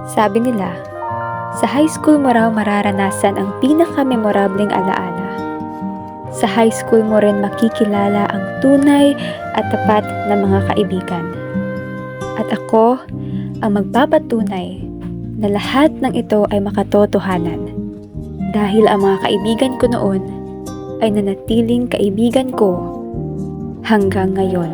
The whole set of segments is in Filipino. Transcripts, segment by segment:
Sabi nila, sa high school mo raw mararanasan ang pinaka-memorableng alaala. Sa high school mo rin makikilala ang tunay at tapat na mga kaibigan. At ako ang magpapatunay na lahat ng ito ay makatotohanan. Dahil ang mga kaibigan ko noon ay nanatiling kaibigan ko hanggang ngayon.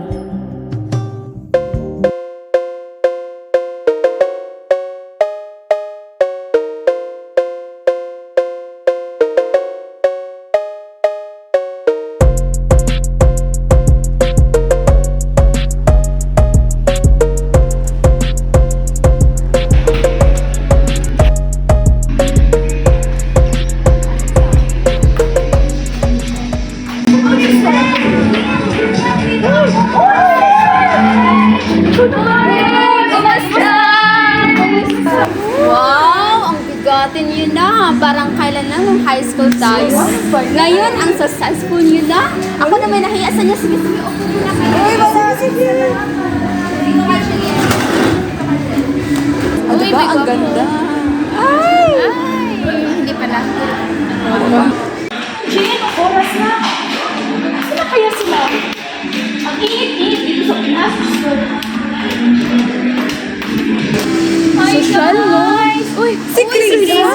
Wow! Ang bigatin nyo na. Parang kailan lang nung high school tayo. Ngayon, ang successful nyo na. Ako na may nahiya sa inyo. Sige, sige. Okay na kayo. Uy, wala. Sige. Uy, diba? Ang ganda. Ay! Hindi pala. Jane, oras na. Sino kaya sila? Ang init-init dito sa Pinas. Social noise. Uy, si Krisa.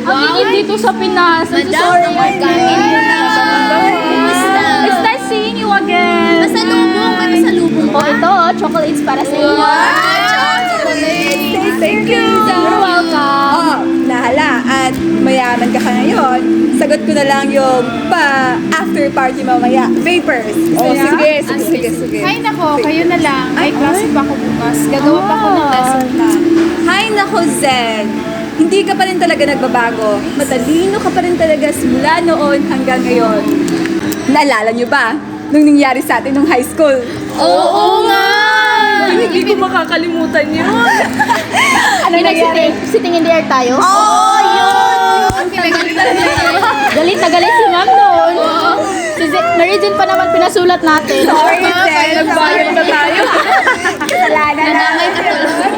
Ang init dito sa Pinas. I'm so sorry. Kain mo na. It's nice seeing you again. Masalubong. May masalubong Oh, ito, chocolates para sa iyo. Thank you. You're welcome. Oh, nahala. At mayaman ka ngayon. Sagot ko na lang yung after party mamaya. Vapors. Oh, sige. Hay nako, kayo na lang. May klase pa ako bukas. Gagawa pa ako ng lesson plan. Hay nako, Zen. Hindi ka pa rin talaga nagbabago. Matalino ka pa rin talaga simula noon hanggang ngayon. Naalala niyo ba? Nung nangyari sa atin nung high school. Oo nga. Hindi ko makakalimutan yun. Ano nangyari? Sitting in the air tayo? Oh, yun! Galit na galit si ma'am noon. Si Mary Jane pa naman pinasulat natin. Sorry, Zen. Nagbayad na tayo. Kasalanan na. Nadamay ka tuloy.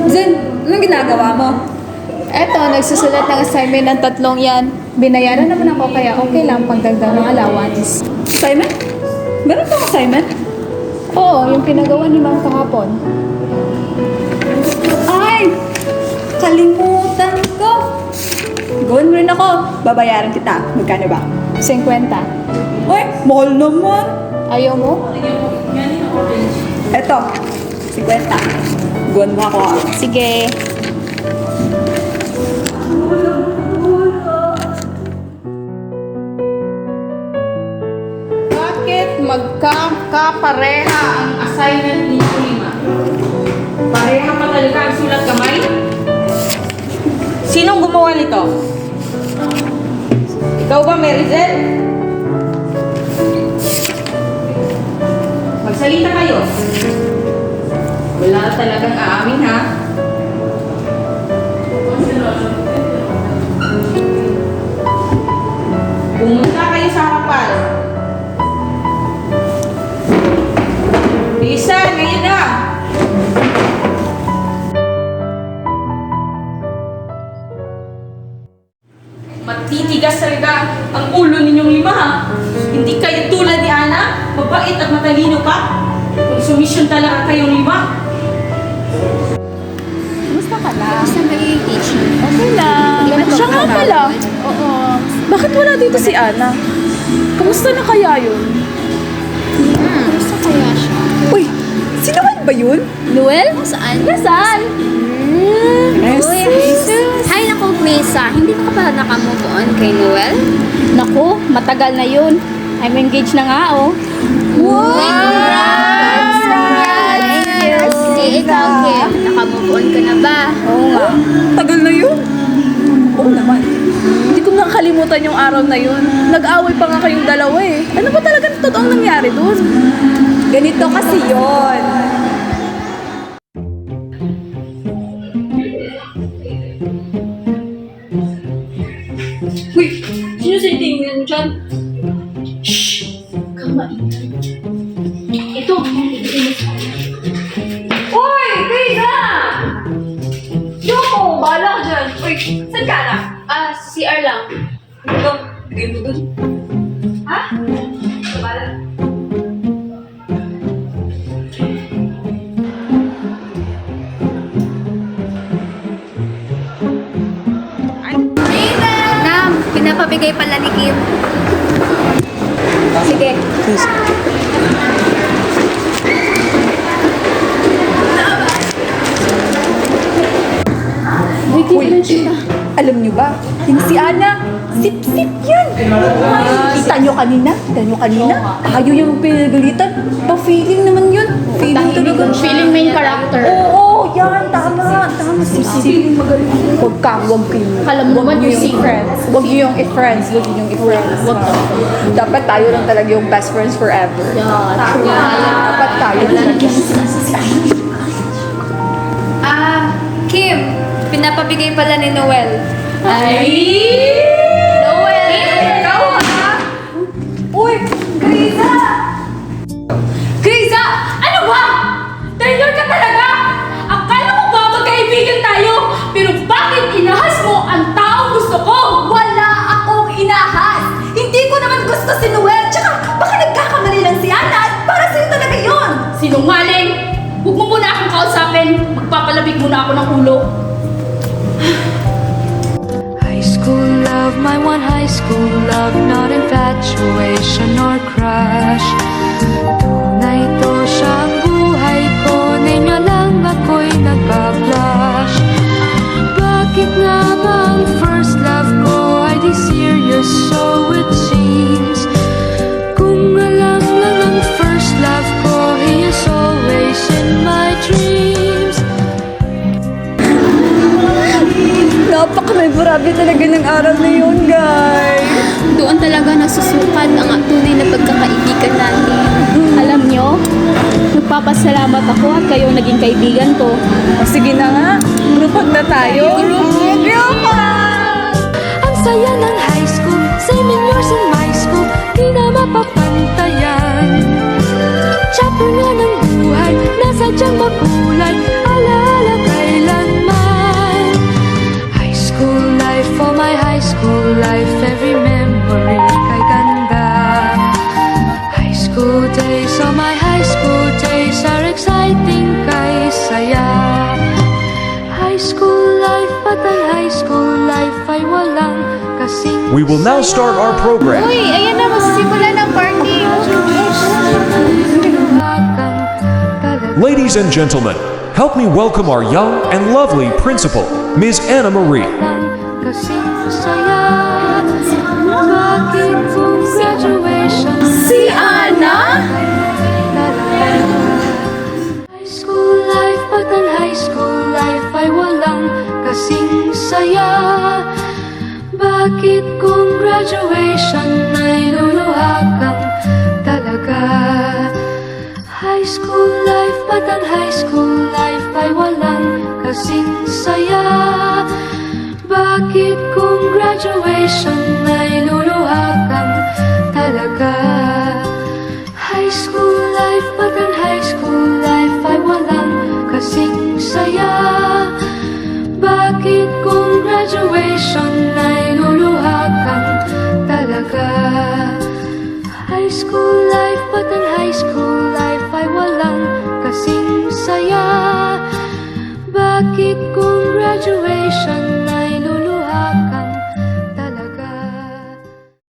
Zen, anong ginagawa mo? Eto, nagsusulat ng assignment ng 3 yan. Binayaran naman ako kaya okay lang pagdagdag ng allowance. Assignment? Meron kang assignment? Oo, yung pinagawa ni Ma'am kahapon. Ay! Kalimutan ko! Gawin mo rin ako. Babayaran kita. Magkano ba? 50. Uy, mahal naman. Ayaw mo? Eto, 50. Gawin mo ako. Sige. Bakit magkakapareha ang assignment ninyo 5? Pareha pa talaga ang sulat kamay? Sinong gumawa nito? Ikaw ba, Merizel? Magsalita kayo. Wala talagang aamin, ha? Pumunta kayo sa harapan. Bilisan, ngayon na! Matitigas talaga ang ulo ninyong 5, ha? Hindi kayo tulad ni Ana, mabait at matalino pa. Konsumisyon talaga kayong 5. Kumusta ka na? Basta magiging teacher. Okay lang. Siya nga pala. Oo. Bakit wala dito si Ana? Kumusta na kaya yun? Gusto kaya siya? Uy, sino man ba yun? Noel? Saan? Nasaan? Uy, hi naku, Mesa. Hindi ka pa nakamove on kay Noel? Naku, matagal na yun. I'm engaged na nga, oh. Wow! Congrats! Thank you. Ikaw, Kim. Nakamove on ka na ba? Oo nga. Tagal na yun. Oo naman. Hindi ko nakakalimutan yung araw na yun. Nag-away pa nga kayong dalawa eh. Ano ba talaga totoong nangyari doon? Ganito kasi yun. Uy, sino sa tingin mo dyan? Shhh! Kamaingay. Ito, ibigay mo sa akin. Uy! Krisa! Yoko! Bahala ka dyan. Uy, saan ka na? CR lang. Ito, bigay mo dun. Ha? Bahala. Nam, pinapabigay pala ni Kim. Sige. Uy, alam niyo ba, yung si Ana, sip-sip yan. Kita niyo kanina, tayo yung pinagalitan. Pa-feeling naman yun. Feeling talaga. Feeling main character. Oo, yan, tama. Sip-sip, magaling. Huwag kayo. Alam mo naman yung secrets. Huwag niyo yung i-friends. Dapat tayo lang talaga yung best friends forever. Dapat tayo lang. Kim, pinapabigay pala ni Noel. Noel! Ikaw ha? Uy, Grisa! Krisa! Ano ba? Traitor ka talaga! Akala mo ba magkaibigan tayo? Pero bakit inahas mo ang taong gusto ko? Wala akong inahas! Hindi ko naman gusto si Noel! Tsaka baka nagkakamali lang si Ana at para sa'yo talaga yun! Sinungaling! Huwag mo muna akong kausapin. Magpapalabig muna ako ng ulo. High school love, my one high school love, not infatuation or crush. Tunay to siyang buhay ko, niya lang ako'y nagbablush. Bakit nga ba ang first love ko ay di serious, so it seems? Kung alam lang ang first love ko, he is always in my dreams. Napaka-memorable talaga ng araw na yun, guys! Doon talaga nasusukat ang tunay na pagkakaibigan natin. Alam nyo, nagpapasalamat ako at kayo naging kaibigan ko. O sige na nga, group hug na tayo. Group hug! Ang saya ng high school, same in yours in my school, di na mapapantayan. Chapter nga ng buhay, nasadyang makulay, alaala kailanman. High school life, oh my high school life, every memory kay ganda. High school days, oh my high school days, are exciting kay saya. High school life, at ang high school life ay walang kasing We will now start our program. Uy, ayan na, magsisimula ng party. Ladies and gentlemen, help me welcome our young and lovely principal, Ms. Anna Marie. Kasing saya. Bakit kung graduation Si Ana? High school life, at ang high school life ay walang kasing saya. Bakit kung graduation ay luluha kang talaga? High school life, at ang high school life ay walang kasing saya. Bakit kung graduation ay luluha kang talaga? High school life, at ang high school life ay walang kasing saya. Bakit kung graduation ay luluha kang talaga? High school life, at ang high school life ay walang kasing saya. Bakit kung graduation